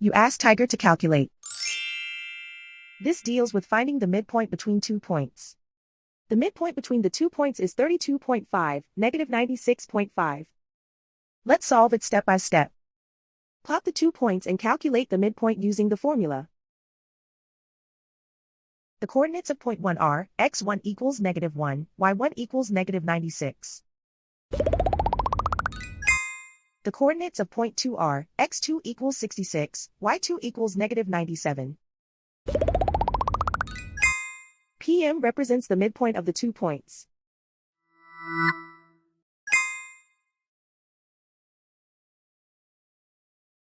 You ask Tiger to calculate. This deals with finding the midpoint between 2 points. The midpoint between the 2 points is 32.5, negative 96.5. Let's solve it step by step. Plot the 2 points and calculate the midpoint using the formula. The coordinates of point 1 are, x1 equals negative 1, y1 equals negative 96. The coordinates of point 2 are, x2 equals 66, y2 equals negative 97. PM represents the midpoint of the 2 points.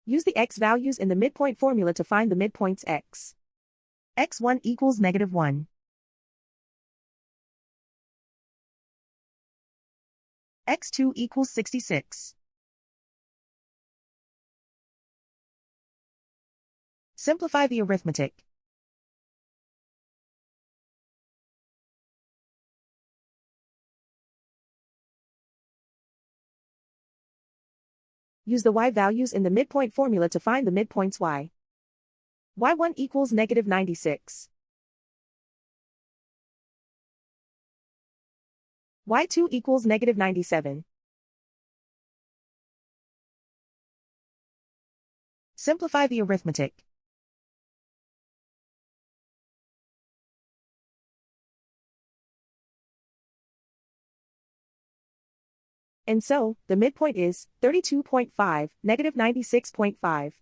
Use the x values in the midpoint formula to find the midpoints x. x1 equals negative 1. x2 equals 66. Simplify the arithmetic. Use the y values in the midpoint formula to find the midpoints y. y1 equals negative 96. y2 equals negative 97. Simplify the arithmetic. And so, the midpoint is 32.5, negative 96.5.